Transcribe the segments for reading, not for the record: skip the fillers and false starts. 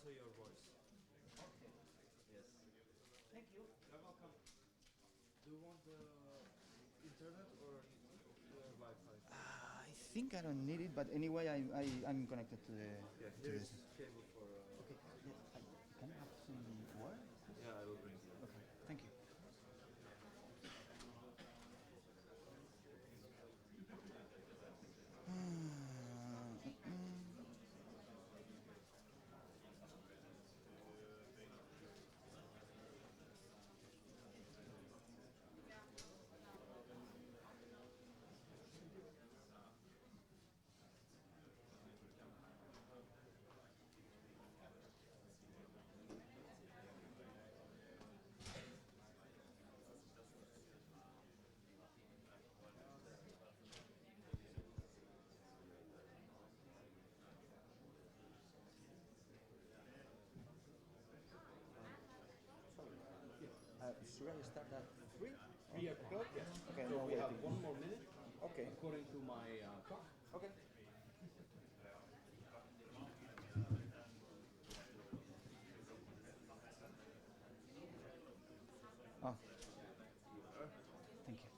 also your voice. Okay. Yes. Thank you. You're welcome. Do you want the internet or Wi-Fi? I think I don't need it, but anyway, I'm connected to the Yeah, to here is this. cable for. Okay. Yeah, can I have some water? Yeah, I will bring you. Okay. Thank you. Should I start at 3? 3 o'clock, yes. Okay, So no we have waiting. 1 more minute, Okay. according to my clock. Okay. Oh, thank you.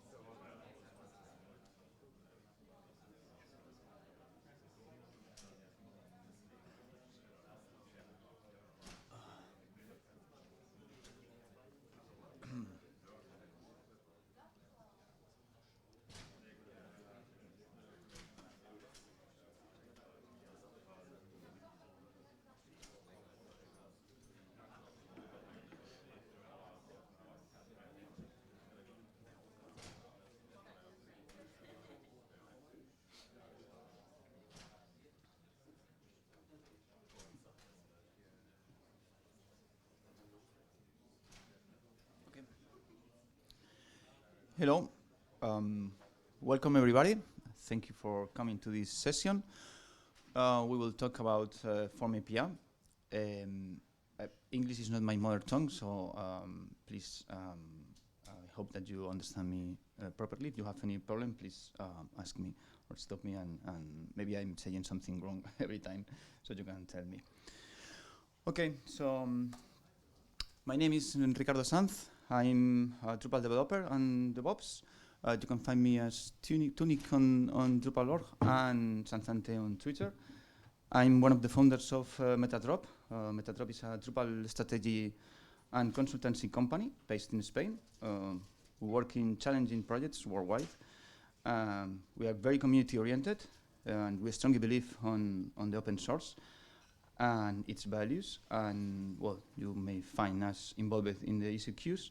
Okay. Hello. Um, Welcome everybody. Thank you for coming to this session. We will talk about Form API. English is not my mother tongue, so please, I hope that you understand me properly. If you have any problem, please ask me or stop me, and maybe I'm saying something wrong every time, so you can tell me. Okay, so my name is Ricardo Sanz. I'm a Drupal developer and DevOps. You can find me as Tunic on Drupal.org and Sanzante on Twitter. I'm one of the founders of Metadrop. Metadrop is a Drupal strategy and consultancy company based in Spain. We work in challenging projects worldwide. We are very community oriented, and we strongly believe on the open source and its values. And well, you may find us involved in the ECQs.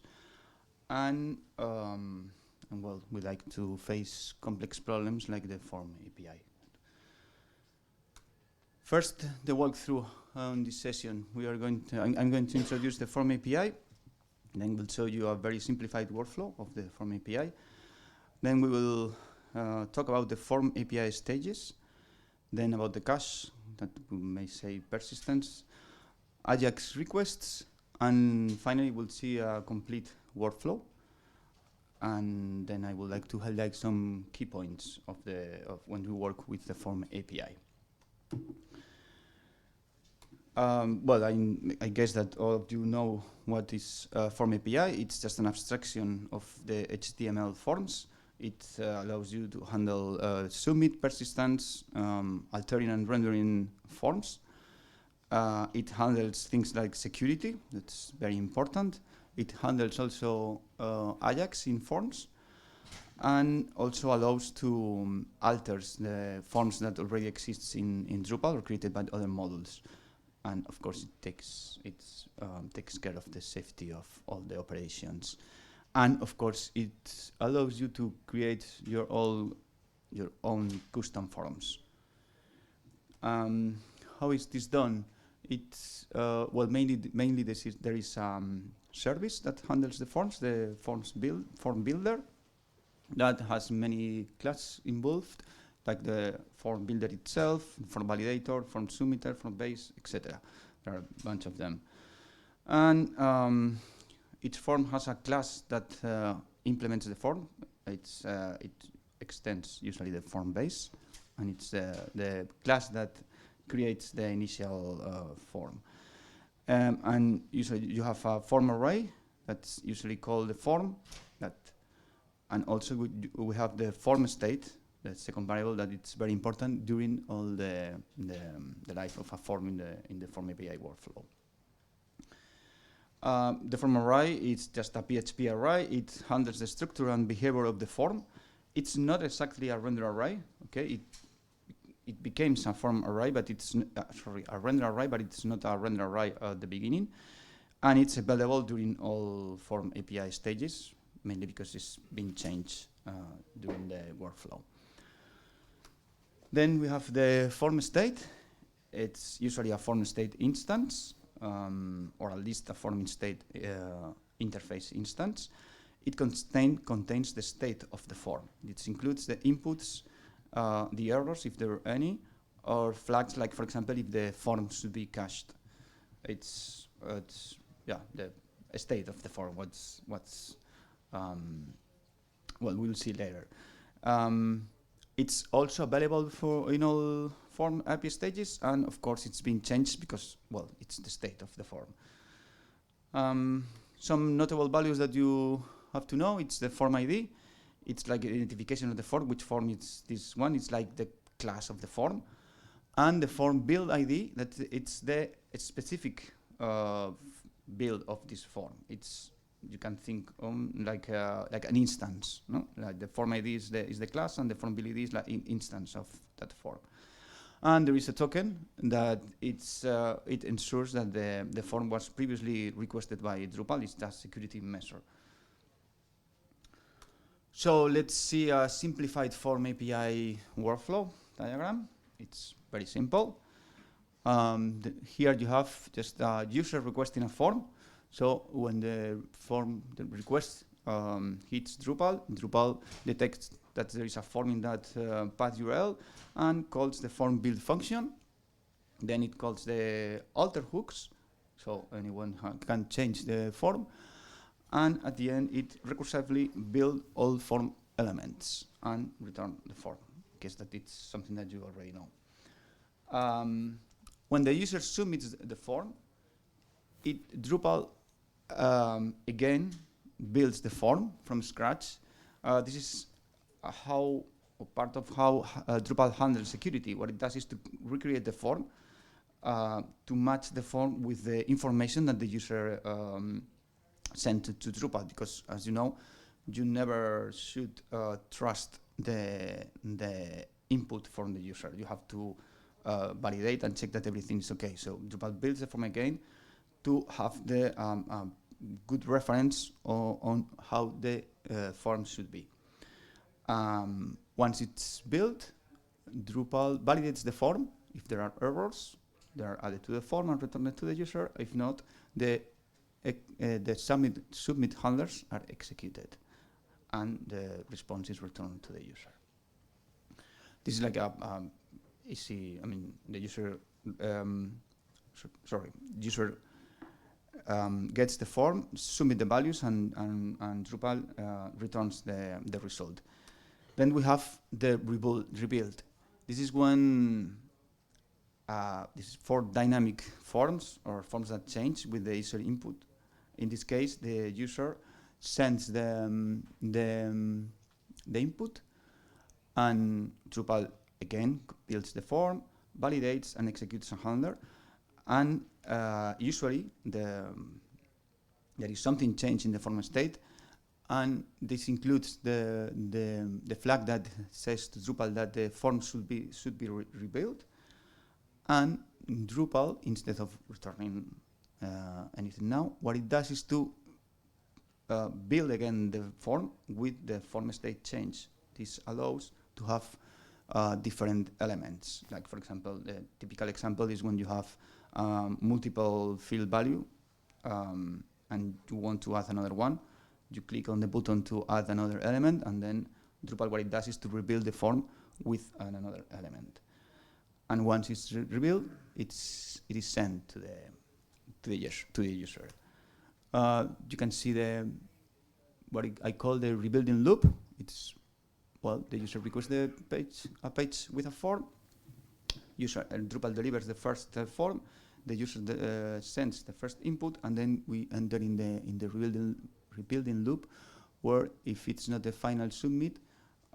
And well, we like to face complex problems like the Form API. First, the walkthrough on this session. I'm going to introduce the Form API. Then we'll show you a very simplified workflow of the Form API. Then we will talk about the Form API stages. Then about the cache, that we may say persistence, Ajax requests, and finally we'll see a complete workflow. And then I would like to highlight some key points of when we work with the Form API. Well, I guess that all of you know what is Form API. It's just an abstraction of the HTML forms. It allows you to handle submit, persistence, altering and rendering forms. It handles things like security. That's very important. It handles also Ajax in forms, and also allows to alter the forms that already exists in Drupal or created by other modules. And of course, it takes care of the safety of all the operations. And of course, it allows you to create your own custom forms. How is this done? It's well, mainly there is service that handles the form builder, that has many classes involved, like the form builder itself, form validator, form submitter, form base, etc. There are a bunch of them. And each form has a class that implements the form. It extends usually the form base, and it's the class that creates the initial form. And usually you have a form array that's usually called the form. And also we have the form state, the second variable that it's very important during all the life of a form in the Form API workflow. The form array is just a PHP array. It handles the structure and behavior of the form. It's not exactly a render array. Okay, it becomes a form array, but it's a render array, but it's not a render array at the beginning. And it's available during all Form API stages, mainly because it's been changed during the workflow. Then we have the form state. It's usually a form state instance, or at least a form state interface instance. It contains the state of the form. It includes the inputs, the errors, if there are any, or flags, like, for example, if the form should be cached. It's the state of the form. Well, we'll see later. It's also available in all Form API stages, and of course it's been changed because, well, it's the state of the form. Some notable values that you have to know: it's the form ID. It's like identification of the form, which form it's this one. It's like the class of the form. And the form build ID, that it's the specific build of this form. You can think like an instance, no? Like the form ID is the class, and the form build ID is like an instance of that form. And there is a token that it ensures that the form was previously requested by Drupal. It's a security measure. So let's see a simplified Form API workflow diagram. It's very simple. Here you have just a user requesting a form. So when the request hits Drupal, Drupal detects that there is a form in that path URL and calls the form build function. Then it calls the alter hooks, so anyone can change the form. And at the end, it recursively builds all form elements and return the form. I guess that it's something that you already know. When the user submits the form, Drupal again builds the form from scratch. This is part of how Drupal handles security. What it does is to recreate the form to match the form with the information that the user sent to Drupal, because, as you know, you never should trust the input from the user. You have to validate and check that everything is okay. So Drupal builds the form again to have the good reference on how the form should be. Once it's built, Drupal validates the form. If there are errors, they are added to the form and returned to the user. If not, the submit handlers are executed, and the response is returned to the user. This is like a easy. I mean, the user. User gets the form, submit the values, and Drupal returns the result. Then we have the rebuild. This is when this is for dynamic forms, or forms that change with the user input. In this case, the user sends the input, and Drupal again builds the form, validates, and executes a handler. And usually there is something changed in the form state, and this includes the flag that says to Drupal that the form should be rebuilt. And Drupal, instead of returning anything now, what it does is to build again the form with the form state change. This allows to have different elements. Like, for example, the typical example is when you have multiple field value and you want to add another one. You click on the button to add another element, and then Drupal, what it does is to rebuild the form with another element. And once it's rebuilt, it is sent to the user. You can see what I call the rebuilding loop. It's, well, the user requests a page with a form. Drupal delivers the first form, the user sends the first input, and then we enter in the rebuilding loop, where if it's not the final submit,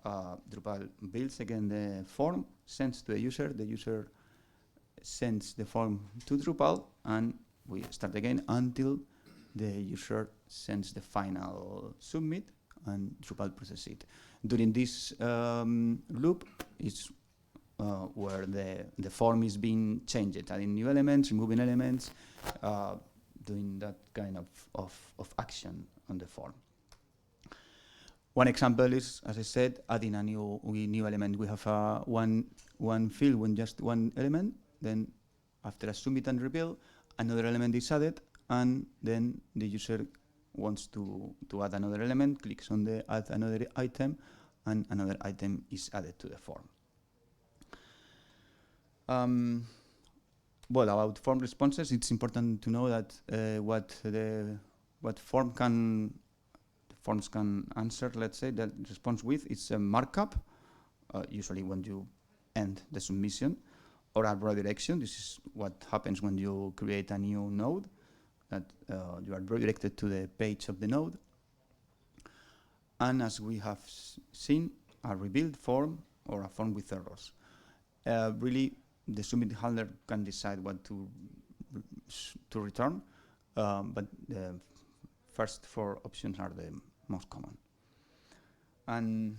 Drupal builds again the form, sends to the user sends the form to Drupal, and we start again until the user sends the final submit, and Drupal processes it. During this loop is where the form is being changed, adding new elements, removing elements, doing that kind of action on the form. One example is, as I said, adding a new element. We have one field with just one element. Then after a submit and rebuild, another element is added, and then the user wants to add another element, clicks on the add another item, and another item is added to the form. Well, about form responses, it's important to know that what forms can answer, let's say, that response with is a markup, usually when you end the submission, or a redirection. This is what happens when you create a new node, that you are redirected to the page of the node. And as we have seen, a rebuild form or a form with errors. Really, the submit handler can decide what to return, but the first four options are the most common. And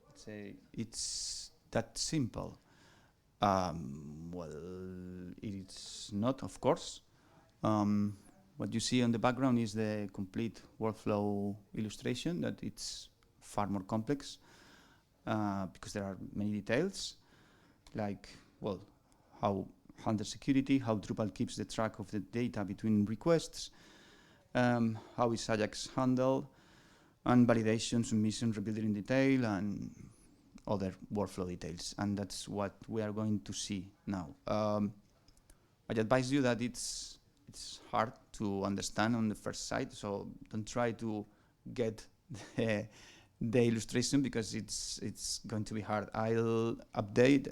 let's say it's that simple. Well, it's not, of course. What you see on the background is the complete workflow illustration, that it's far more complex because there are many details, like, well, how handle security, how Drupal keeps the track of the data between requests, how is Ajax handled, and validation, submission, rebuilding in detail, and other workflow details. And that's what we are going to see now. I advise you that it's hard to understand on the first sight, so don't try to get the illustration, because it's going to be hard. I'll upload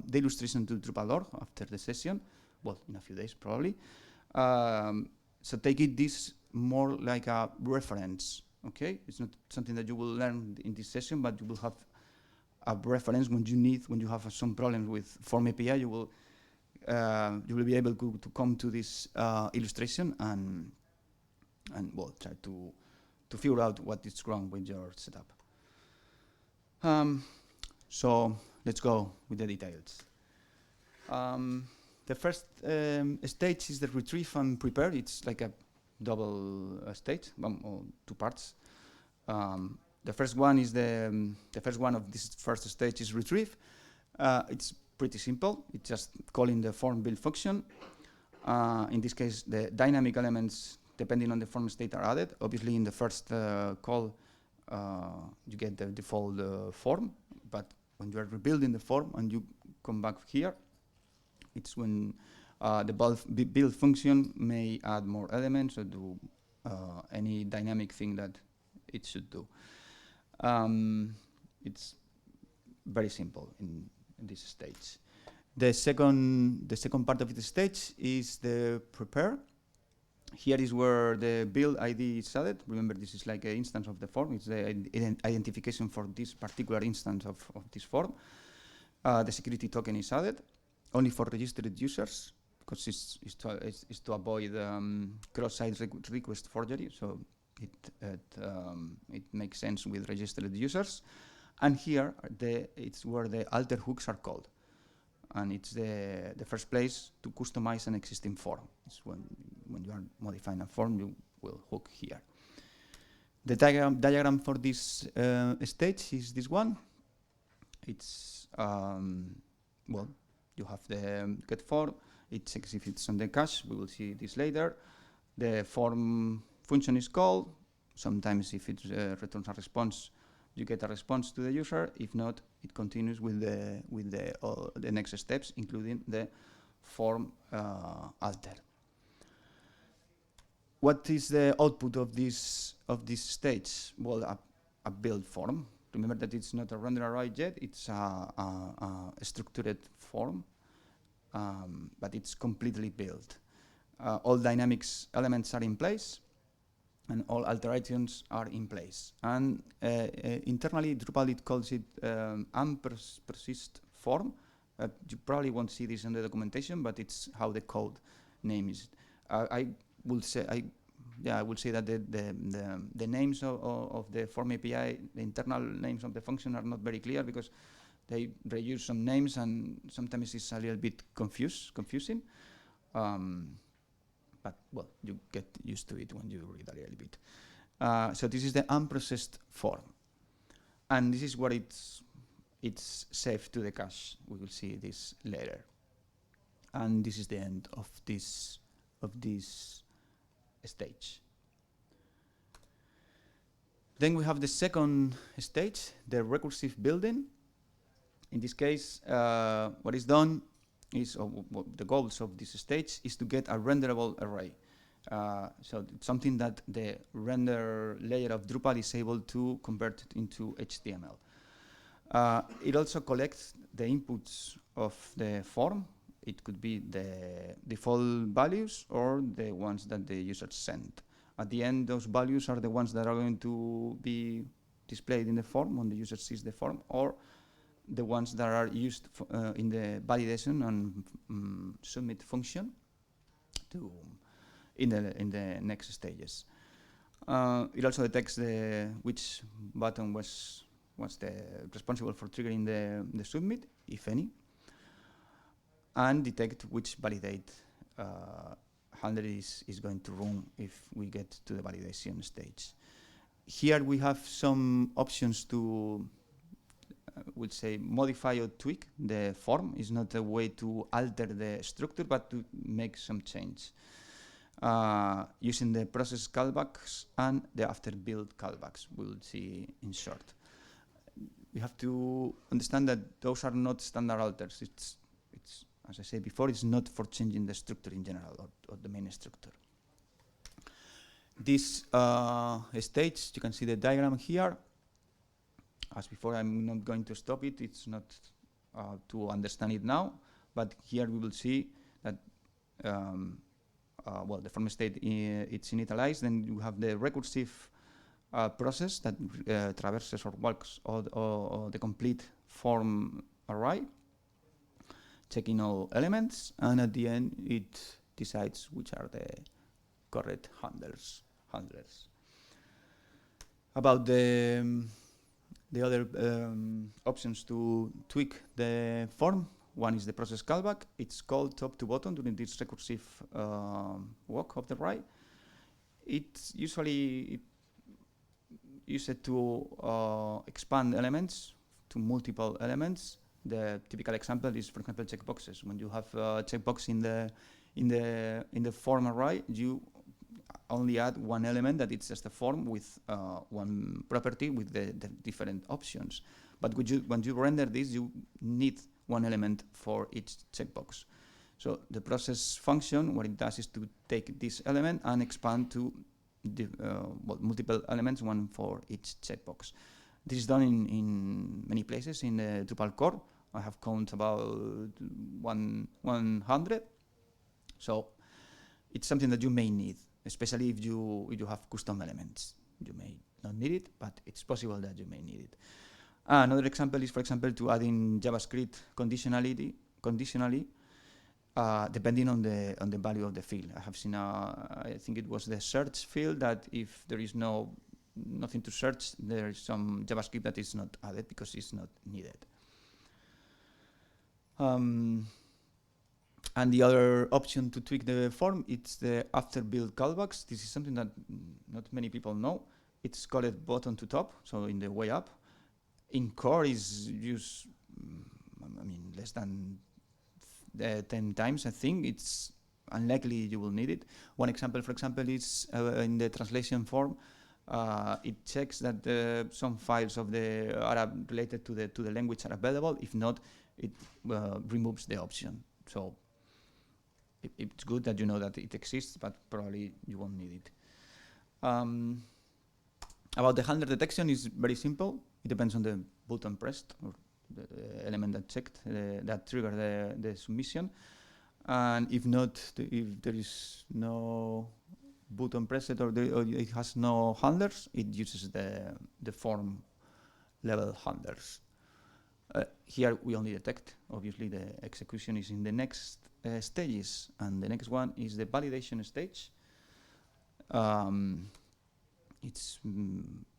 the illustration to Drupal.org after the session, well, in a few days probably. So take this more like a reference, okay? It's not something that you will learn in this session, but you will have a reference when you have some problems with Form API, you will be able to come to this illustration and well, try to figure out what is wrong with your setup. So let's go with the details. The first stage is the retrieve and prepare. It's like a double stage, or two parts. The first one is the first one of this first stage is retrieve. It's pretty simple. It's just calling the form build function. In this case, the dynamic elements, depending on the form state, are added. Obviously, in the first call, you get the default form, but when you are rebuilding the form and you come back here, it's when the build function may add more elements or do any dynamic thing that it should do. It's very simple in this stage. The second part of the stage is the prepare. Here is where the build ID is added. Remember, this is like an instance of the form. It's the identification for this particular instance of this form. The security token is added only for registered users, because it's to avoid cross-site request forgery. So it makes sense with registered users. And here it's where the alter hooks are called. And it's the first place to customize an existing form. It's when you are modifying a form, you will hook here. The diagram for this stage is this one. It's, well, you have the get form. It checks if it's on the cache. We will see this later. The form function is called. Sometimes if it returns a response, you get a response to the user. If not, it continues with the next steps, including the form alter. What is the output of this stage? Well, a build form. Remember that it's not a render array yet. It's a structured form. but it's completely built. All dynamics elements are in place, and all alterations are in place. And internally, Drupal, it calls it unpersist form. You probably won't see this in the documentation, but it's how the code name is. I would say that the names of the Form API, the internal names of the function, are not very clear because they reuse some names, and sometimes it's a little bit confusing. But well, you get used to it when you read a little bit. So this is the unprocessed form, and this is what it's saved to the cache. We will see this later. And this is the end of this stage. Then we have the second stage, the recursive building. In this case, what is done is, the goals of this stage is to get a renderable array. So it's something that the render layer of Drupal is able to convert it into HTML. It also collects the inputs of the form. It could be the default values or the ones that the user sent. At the end, those values are the ones that are going to be displayed in the form when the user sees the form, or the ones that are used in the validation and submit function in the next stages. It also detects which button was responsible for triggering the submit, if any, and detect which validate handler is going to run if we get to the validation stage. Here we have some options to we'll say modify or tweak the form. Is not a way to alter the structure, but to make some change using the process callbacks and the after build callbacks. We will see in short. We have to understand that those are not standard alters. It's as I said before, it's not for changing the structure in general or the main structure. This stage, you can see the diagram here. As before, I'm not going to stop it. It's not to understand it now, but here we will see that well, the form state it's initialized. Then you have the recursive process that traverses or walks or the complete form array, checking all elements, and at the end it decides which are the correct handlers. About the other options to tweak the form, one is the process callback. It's called top to bottom during this recursive walk of the array. It's usually used to expand elements to multiple elements. The typical example is, for example, checkboxes. When you have a checkbox in the form array, you only add one element that it's just a form with one property with the different options. But when you render this, you need one element for each checkbox. So the process function, what it does is to take this element and expand to multiple elements, one for each checkbox. This is done in many places in the Drupal core. I have counted about 100. So it's something that you may need, especially if you have custom elements. You may not need it, but it's possible that you may need it. Another example is, for example, to add in JavaScript conditionally, depending on the value of the field. I have seen, I think it was the search field, that if there is nothing to search, there is some JavaScript that is not added because it's not needed. And the other option to tweak the form, it's the after build callbacks. This is something that not many people know. It's called bottom to top, so in the way up. In core is used, less than 10 times, I think. It's unlikely you will need it. One example, for example, is in the translation form. It checks that some files of the Arab related to the language are available. If not, it removes the option. So it's good that you know that it exists, but probably you won't need it. About the handler detection is very simple. It depends on the button pressed or the element that checked that triggered the submission. And if not, if there is no button pressed or it has no handlers, it uses the form level handlers. Here we only detect, obviously the execution is in the next stages, and the next one is the validation stage. It's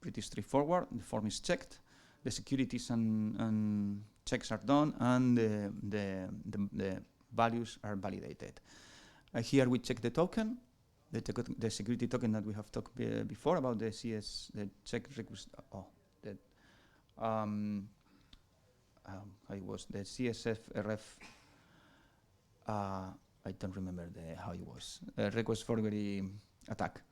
pretty straightforward. The form is checked, the securities and checks are done, and the values are validated. Here we check the token, the security token that we have talked before about the the check request. How it was the CSF ref. I don't remember how it was. Request forgery attack.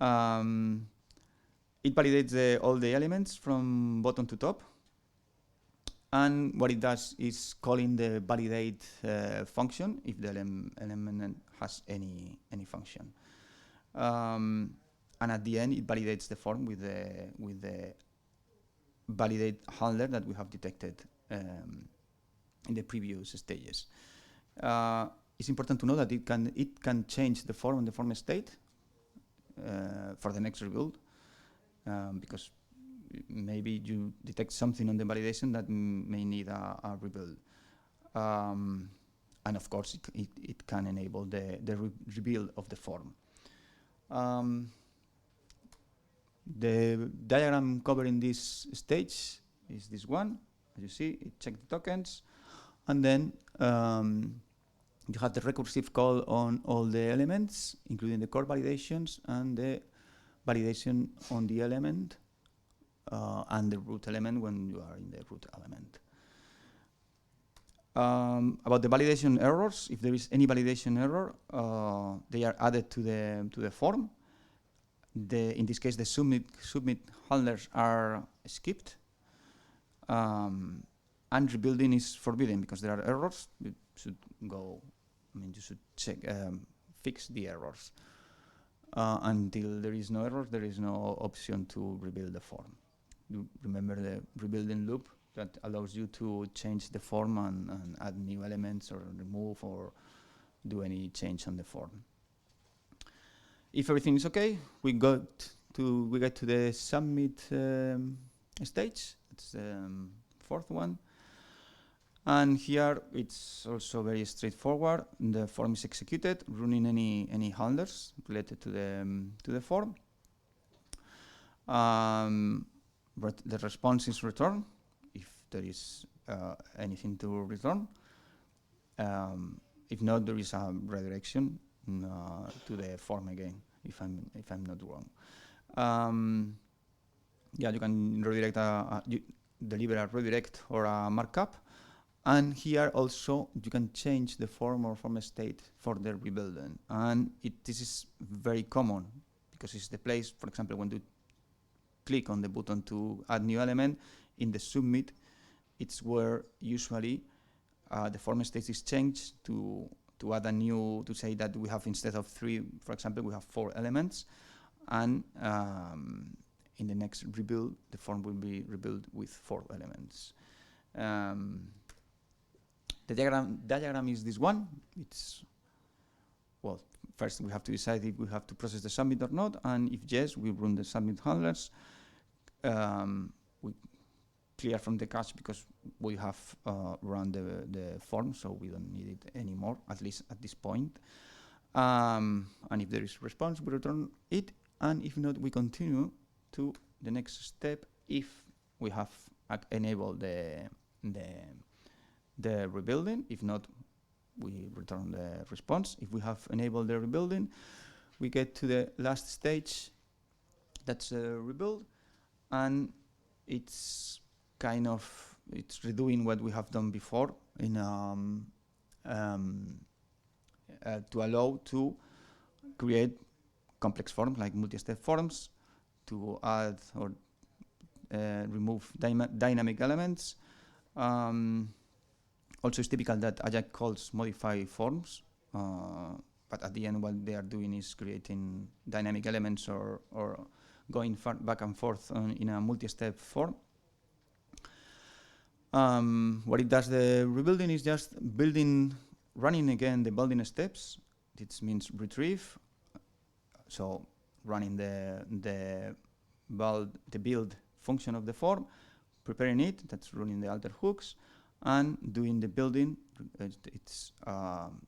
It validates all the elements from bottom to top, and what it does is calling the validate function if the element has any function. And at the end, it validates the form with the validate handler that we have detected in the previous stages. It's important to know that it can change the form and the form state for the next rebuild, because maybe you detect something on the validation that may need a rebuild. And of course, it can enable the rebuild of the form. The diagram covering this stage is this one. As you see, it checks the tokens, and then you have the recursive call on all the elements, including the core validations and the validation on the element and the root element when you are in the root element. About the validation errors, if there is any validation error, they are added to the form. In this case, the submit handlers are skipped, and rebuilding is forbidden because there are errors. You should go. You should check, fix the errors. Until there is no errors, there is no option to rebuild the form. You remember the rebuilding loop that allows you to change the form and add new elements or remove or do any change on the form. If everything is okay, we get to the submit stage. It's the fourth one. And here it's also very straightforward. The form is executed, running any handlers related to the form. But the response is returned if there is anything to return. If not, there is a redirection to the form again, if I'm not wrong. Yeah, you can redirect deliver a redirect or a markup. And here also you can change the form or form state for the rebuilding. And this is very common because it's the place, for example, when you click on the button to add new element in the submit, it's where usually the form state is changed to add a new, to say that we have, instead of 3, for example, we have 4 elements. And in the next rebuild, the form will be rebuilt with 4 elements. The diagram is this one. It's, well, first we have to decide if we have to process the submit or not, and if yes, we run the submit handlers. We clear from the cache because we have run the form, so we don't need it anymore, at least at this point. And if there is response, we return it, and if not, we continue to the next step if we have enabled the rebuilding. If not, we return the response. If we have enabled the rebuilding, we get to the last stage, that's rebuild, and it's kind of, it's redoing what we have done before in to allow to create complex forms like multi-step forms, to add or remove dynamic elements. Also, it's typical that Ajax calls modify forms, but at the end, what they are doing is creating dynamic elements or going back and forth in a multi-step form. What it does, the rebuilding, is just building running again the building steps. This means retrieve. So running the build function of the form, preparing it, that's running the alter hooks, and doing the building. It's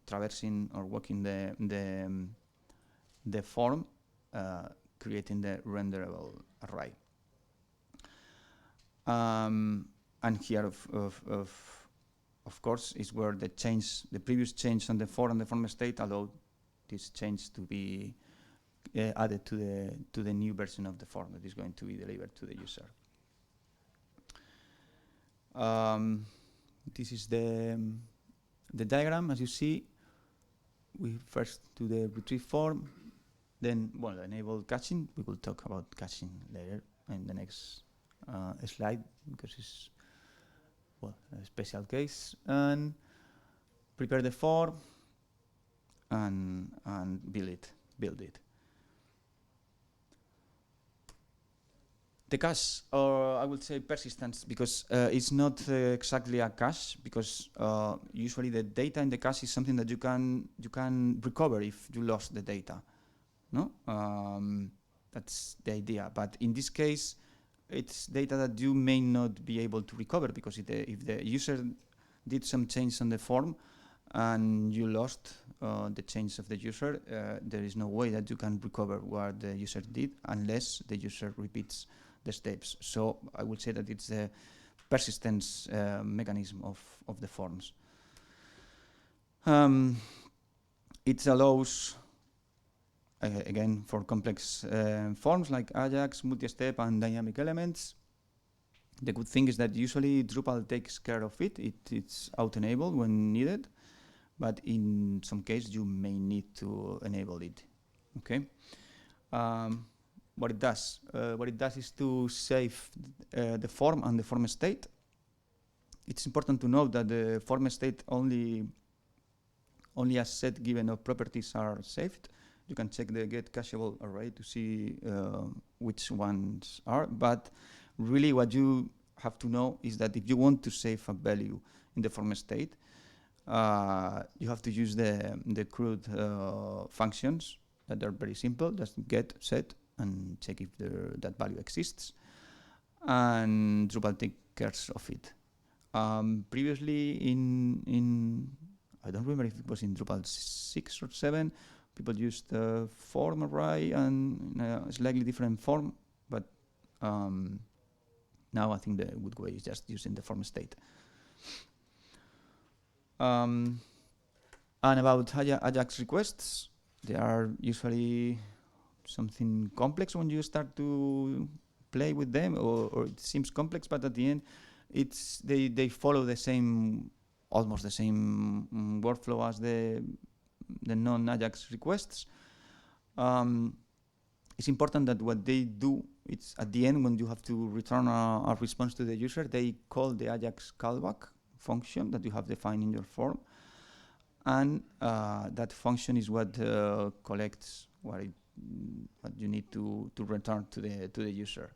traversing or walking the form, creating the renderable array. And here, of course, is where the previous change on the form and the form state allowed this change to be added to the new version of the form that is going to be delivered to the user. This is the diagram. As you see, we first do the retrieve form, then enable caching. We will talk about caching later in the next slide because it's a special case, and prepare the form and build it. The cache, or I would say persistence, because it's not exactly a cache, because usually the data in the cache is something that you can recover if you lost the data. No, that's the idea. But in this case, it's data that you may not be able to recover, because if the user did some change on the form and you lost the change of the user, there is no way that you can recover what the user did unless the user repeats the steps. So I would say that it's the persistence mechanism of the forms. It allows, again, for complex forms like Ajax, multi-step, and dynamic elements. The good thing is that usually Drupal takes care of it. It's auto-enabled when needed, but in some cases you may need to enable it. Okay. What it does is to save the form and the form state. It's important to note that the form state only a set given of properties are saved. You can check the get cacheable array to see which ones are, but really what you have to know is that if you want to save a value in the form state, you have to use the crude functions that are very simple, just get, set, and check if that value exists, and Drupal takes care of it. Previously in I don't remember if it was in Drupal 6 or 7, people used form array and a slightly different form, but now I think the good way is just using the form state. And about Ajax requests, they are usually something complex when you start to play with them, or it seems complex, but at the end, they follow almost the same workflow as the non-Ajax requests. It's important that what they do, it's at the end when you have to return a response to the user, they call the Ajax callback function that you have defined in your form, and that function is what collects what you need to return to the user.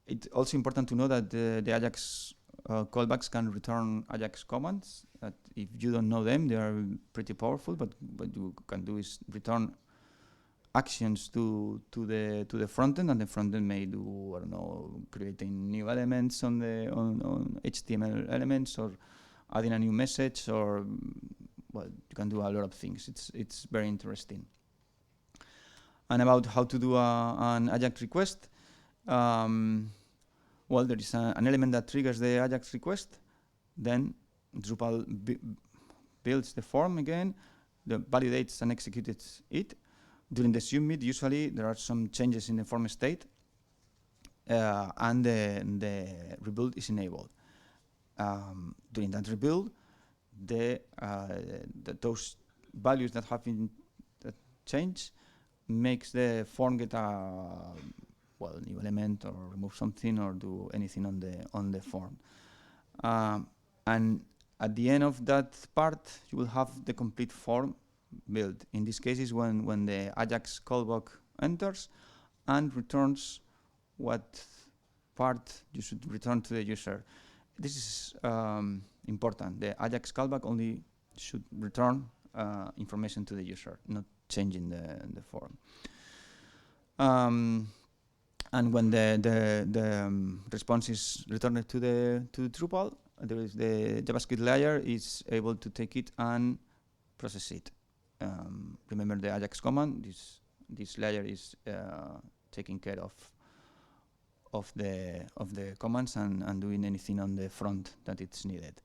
It's also important to know that the Ajax callbacks can return Ajax commands. That if you don't know them, they are pretty powerful. But what you can do is return actions to the front end, and the front end may do, I don't know, creating new elements on HTML elements, or adding a new message, or you can do a lot of things. It's very interesting. And about how to do an Ajax request, there is an element that triggers the Ajax request. Then Drupal builds the form again, validates and executes it. During the submit, usually there are some changes in the form state, and the rebuild is enabled. During that rebuild, those values that have been changed makes the form get a new element, or remove something, or do anything on the form. And at the end of that part, you will have the complete form built. In this case is when the Ajax callback enters and returns what part you should return to the user. This is important. The Ajax callback only should return information to the user, not changing the form. And when the response is returned to the Drupal, the JavaScript layer is able to take it and process it. Remember the Ajax command. This layer is taking care of the commands and doing anything on the front that it's needed.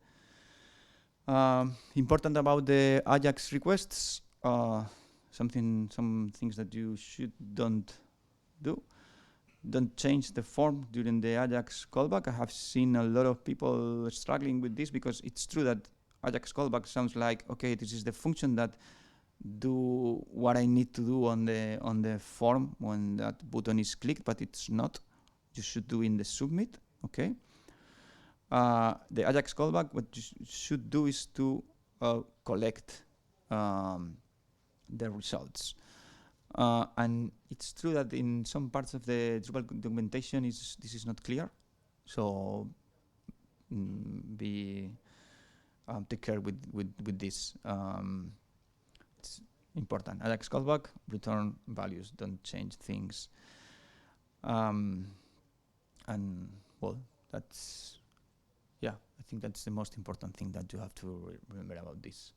Important about the Ajax requests. Some things that you don't do. Don't change the form during the Ajax callback. I have seen a lot of people struggling with this because it's true that Ajax callback sounds like, okay, this is the function that do what I need to do on the form when that button is clicked, but it's not. You should do in the submit, okay? The Ajax callback, what you should do is to collect the results. And it's true that in some parts of the Drupal documentation this is not clear. So take care with this. It's important. Ajax callback, return values, don't change things. And well, that's, yeah, I think that's the most important thing that you have to remember about this.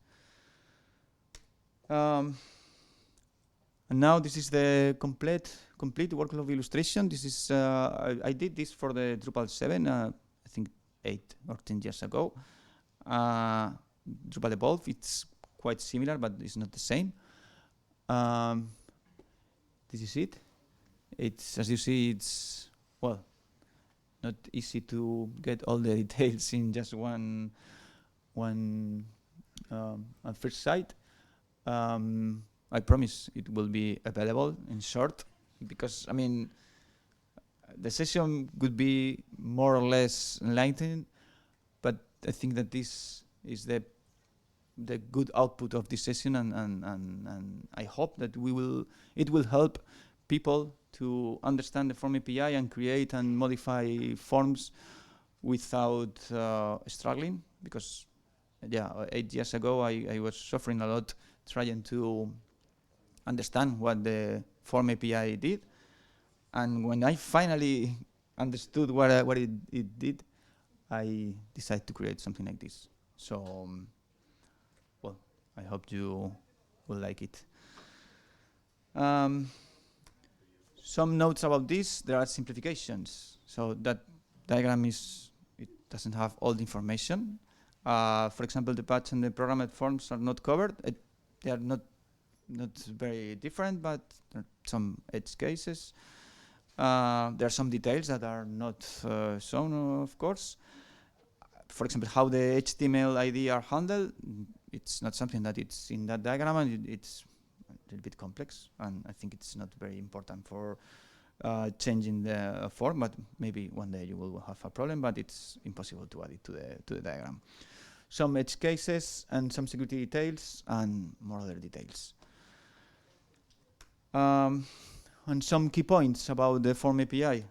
And now this is the complete workflow illustration. This is I did this for the Drupal 7, I think 8 or 10 years ago. Drupal Evolve, it's quite similar, but it's not the same. This is it. It's, as you see, it's, well, not easy to get all the details in just one at first sight. I promise it will be available in short, because I mean the session could be more or less enlightening, but I think that this is the good output of this session, and I hope that it will help people to understand the Form API and create and modify forms without struggling, because yeah, 8 years ago I was suffering a lot trying to understand what the Form API did, and when I finally understood what it did, I decided to create something like this. So, well, I hope you will like it. Some notes about this: there are simplifications. So that diagram it doesn't have all the information. For example, the patch and the programmed forms are not covered. They are not very different, but there are some edge cases. There are some details that are not shown, of course. For example, how the HTML ID are handled, it's not something that it's in that diagram, and it's a little bit complex, and I think it's not very important for changing the form, but maybe one day you will have a problem, but it's impossible to add it to the diagram. Some edge cases and some security details and more other details. And some key points about the Form API.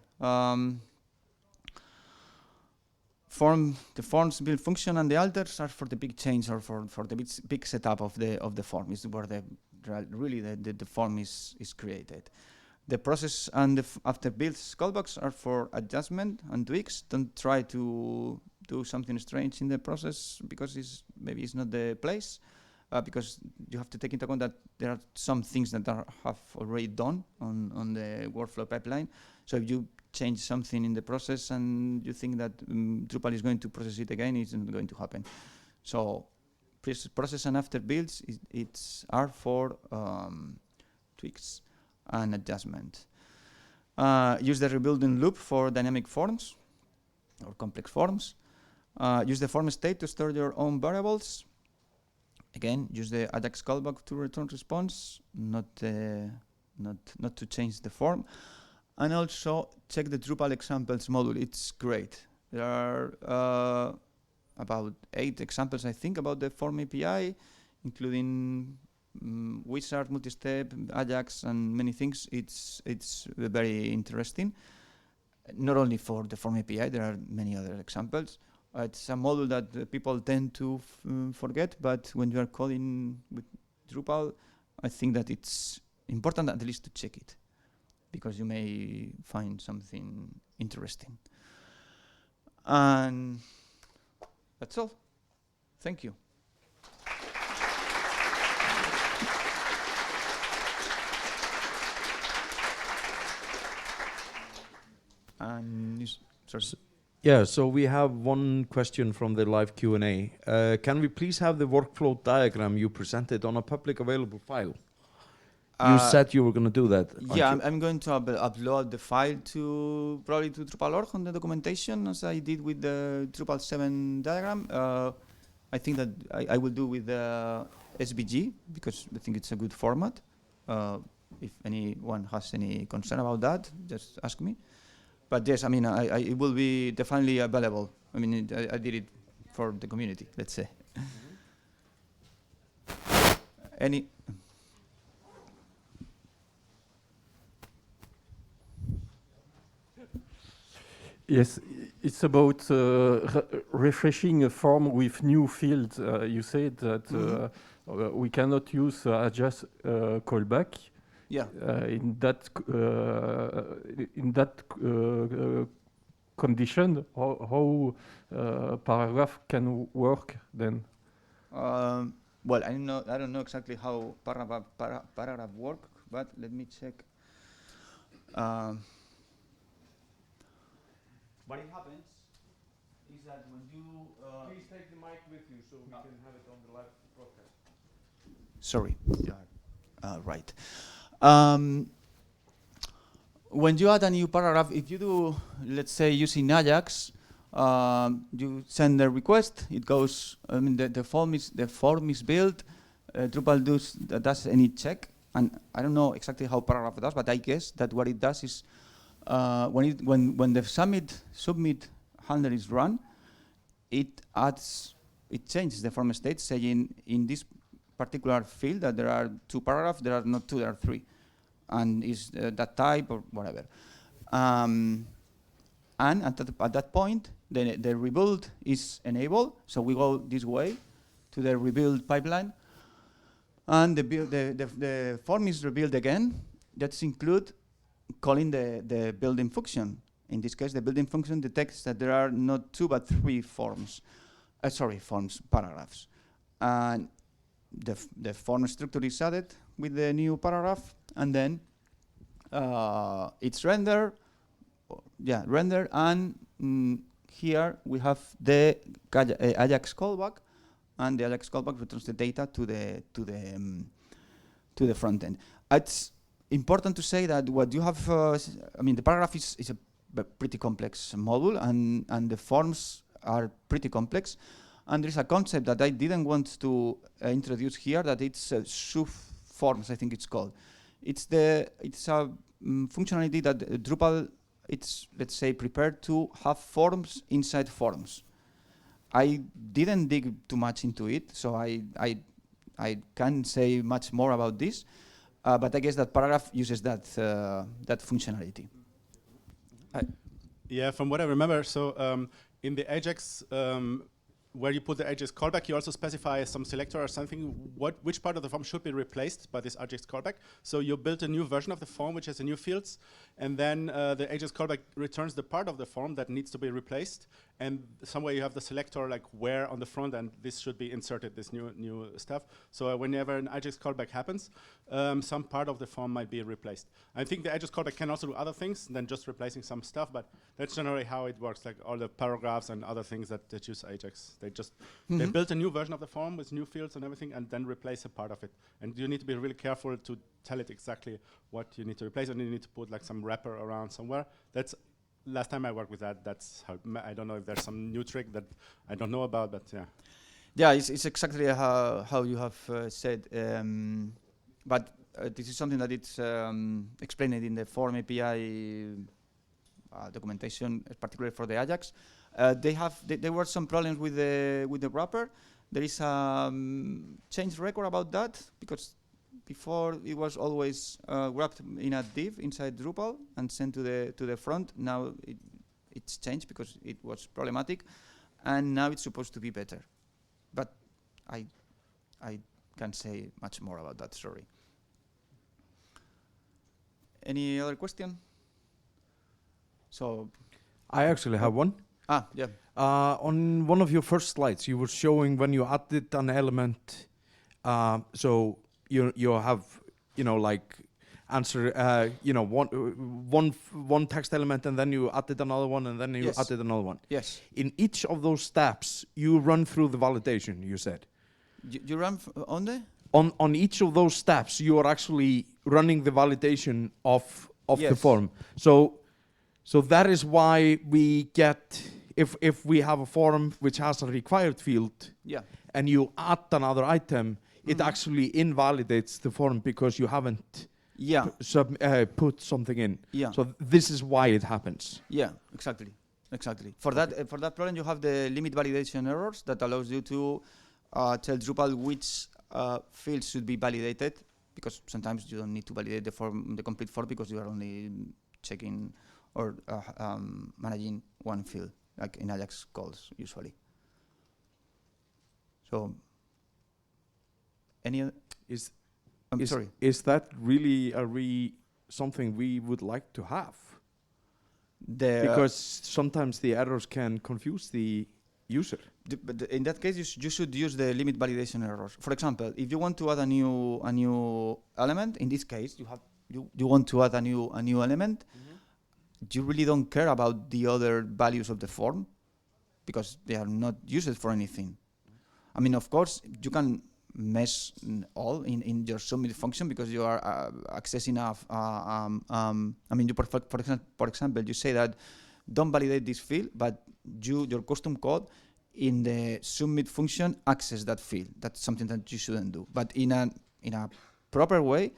The forms build function and the alters are for the big change or for the big setup of the form. Is where really the form is created. The process and the after builds callbacks are for adjustment and tweaks. Don't try to do something strange in the process because maybe it's not the place. Because you have to take into account that there are some things that have already done on the workflow pipeline. So if you change something in the process and you think that Drupal is going to process it again, it's not going to happen. So process and after builds are for tweaks and adjustment. Use the rebuilding loop for dynamic forms or complex forms. Use the form state to store your own variables. Again, use the Ajax callback to return response, not to change the form. And also check the Drupal examples module. It's great. There are about 8 examples, I think, about the Form API, including wizard, multi-step, Ajax, and many things. It's very interesting. Not only for the Form API, there are many other examples. It's a module that people tend to forget, but when you are coding with Drupal, I think that it's important at least to check it, because you may find something interesting. And that's all. Thank you. And yeah, so we have one question from the live Q&A. Can we please have the workflow diagram you presented on a public available file? You said you were going to do that. Yeah, I'm going to upload the file to probably to Drupal.org on the documentation, as I did with the Drupal 7 diagram. I think that I will do with the SVG, because I think it's a good format. If anyone has any concern about that, just ask me. But yes, I mean, it will be definitely available. I mean, I did it for the community, let's say. Any? Yes, it's about refreshing a form with new fields. You said that we cannot use Ajax callback. Yeah. In that condition, how paragraph can work then? Well, I don't know exactly how paragraph work, but let me check. What it happens is that when you please take the mic with you so we can have it on the live broadcast. Sorry. Right. When you add a new paragraph, if you do, let's say, using Ajax, you send a request. It goes. I mean, the form is built. Drupal does any check, and I don't know exactly how paragraph does, but I guess that what it does is when the submit handler is run, it changes the form state, saying in this particular field that there are 2 paragraphs, there are not 2, there are 3, and is that type or whatever. And at that point, the rebuild is enabled. So we go this way to the rebuild pipeline, and the form is rebuilt again. That's include calling the building function. In this case, the building function detects that there are not 2 but 3 paragraphs. And the form structure is added with the new paragraph, and then it's rendered. Yeah, render, and here we have the Ajax callback, and the Ajax callback returns the data to the front end. It's important to say that what you have, I mean, the paragraph is a pretty complex module, and the forms are pretty complex. And there's a concept that I didn't want to introduce here, that it's sub-forms, I think it's called. It's a functionality that Drupal, it's, let's say, prepared to have forms inside forms. I didn't dig too much into it, so I can't say much more about this. But I guess that paragraph uses that functionality. Yeah, from what I remember, so in the Ajax, where you put the Ajax callback, you also specify some selector or something, which part of the form should be replaced by this Ajax callback. So you built a new version of the form, which has the new fields, and then the Ajax callback returns the part of the form that needs to be replaced, and somewhere you have the selector like where on the front end this should be inserted, this new stuff. So whenever an Ajax callback happens, some part of the form might be replaced. I think the Ajax callback can also do other things than just replacing some stuff, but that's generally how it works, like all the paragraphs and other things that use Ajax. They just they built a new version of the form with new fields and everything, and then replace a part of it. And you need to be really careful to tell it exactly what you need to replace, and you need to put like some wrapper around somewhere. That's last time I worked with that. That's how I don't know if there's some new trick that I don't know about, but yeah. Yeah, it's exactly how you have said. But this is something that it's explained in the Form API documentation, particularly for the Ajax. There were some problems with the wrapper. There is a change record about that, because before it was always wrapped in a div inside Drupal and sent to the front. Now it's changed because it was problematic. and now it's supposed to be better. But I can't say much more about that, sorry. Any other question? So, I actually have one. yeah. On one of your first slides, you were showing when you added an element. So you have, like answer, one text element, and then you added another one, and then you Yes. added another one. Yes. In each of those steps, you run through the validation. You said You run on the? on each of those steps, you are actually running the validation of the Yes. form. So that is why we get, if we have a form which has a required field, Yeah. and you add another item, it actually invalidates the form because you haven't Yeah. put something in. Yeah. So this is why it happens. Yeah, exactly. For that problem, you have the limit validation errors that allows you to tell Drupal which fields should be validated, because sometimes you don't need to validate the complete form because you are only checking or managing one field, like in Ajax calls usually. So, any? I'm sorry. Is that really something we would like to have? Because sometimes the errors can confuse the user. But in that case, you should use the limit validation errors. For example, if you want to add a new element, in this case, you want to add a new element. You really don't care about the other values of the form because they are not used for anything. I mean, of course, you can mess all in your submit function because you are accessing I mean, for example, you say that don't validate this field, but your custom code in the submit function access that field. That's something that you shouldn't do. But in a proper way,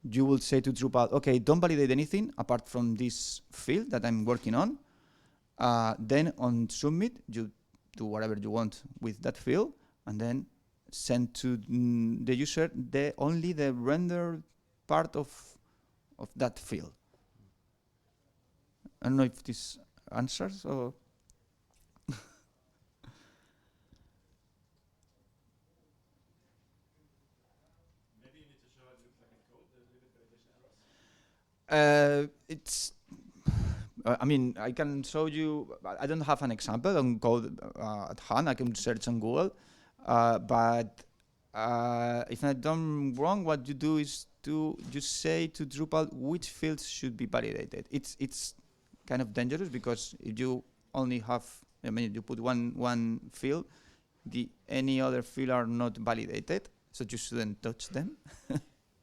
you will say to Drupal, okay, don't validate anything apart from this field that I'm working on. Then on submit, you do whatever you want with that field, and then send to the user only the rendered part of that field. I don't know if this answers or. It's. I mean, I can show you. I don't have an example on code at hand. I can search on Google, but if I'm done wrong, what you do is you say to Drupal which fields should be validated. It's kind of dangerous because if you only have, I mean, you put one field, any other field are not validated, so you shouldn't touch them.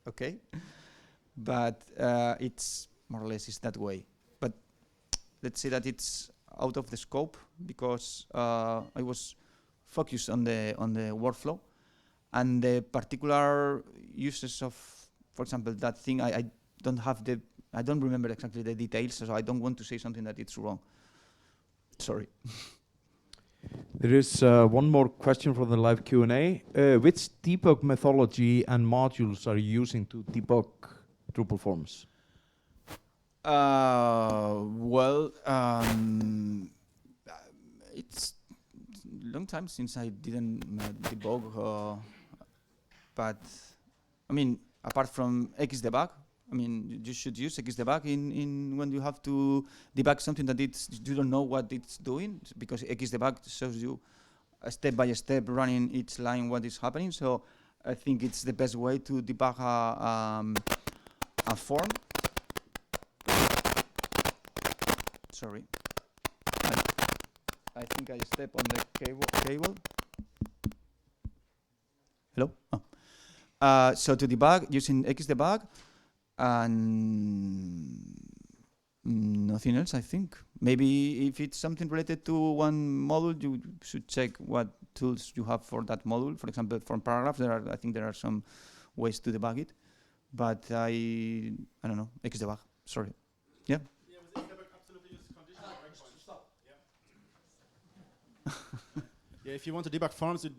Okay. But it's more or less is that way. But let's say that it's out of the scope because I was focused on the workflow and the particular uses of, for example, that thing. I don't remember exactly the details, so I don't want to say something that it's wrong. Sorry. There is one more question from the live Q&A. Which debug methodology and modules are you using to debug Drupal forms? Well, it's a long time since I didn't debug, but I mean, apart from Xdebug, I mean, you should use Xdebug in when you have to debug something that you don't know what it's doing, because Xdebug shows you step by step running each line what is happening. So I think it's the best way to debug a form. Sorry, I think I stepped on the cable. Hello? Oh. So to debug using Xdebug and nothing else, I think. Maybe if it's something related to one module, you should check what tools you have for that module. For example, for paragraphs, I think there are some ways to debug it. But I don't know, Xdebug, sorry. Yeah? Yeah, with Xdebug, absolutely use conditional breakpoints. Stop. Yeah. Yeah, if you want to debug forms, is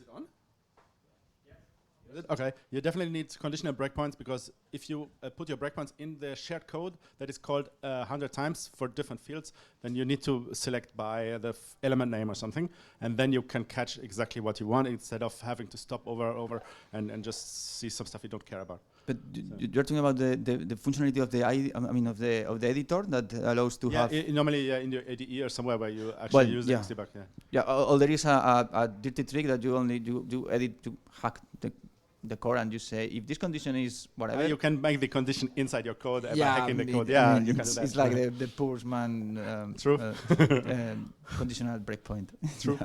it on? Yeah. Okay, you definitely need conditional breakpoints because if you put your breakpoints in the shared code that is called 100 times for different fields, then you need to select by the element name or something, and then you can catch exactly what you want instead of having to stop over and just see some stuff you don't care about. But you're talking about the functionality of the of the editor that allows to have. Normally in your ADE or somewhere where you actually use the Xdebug. Or there is a dirty trick that you edit to hack the core and you say if this condition is whatever. You can make the condition inside your code by hacking the code. I mean, you can do that. It's like the poor man. True. Conditional breakpoint. True.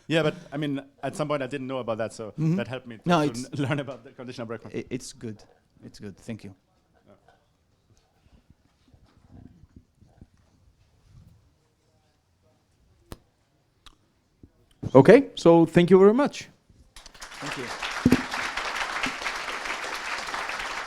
Yeah, but I mean, at some point I didn't know about that, so that helped me to learn about the conditional breakpoint. It's good. It's good. Thank you. Okay, so thank you very much. Thank you.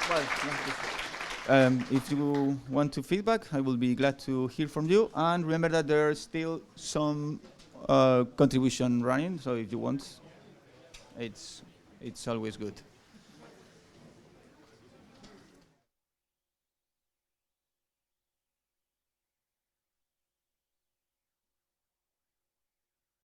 Well, if you want to feedback, I will be glad to hear from you. And remember that there's still some contribution running. So if you want, it's always good.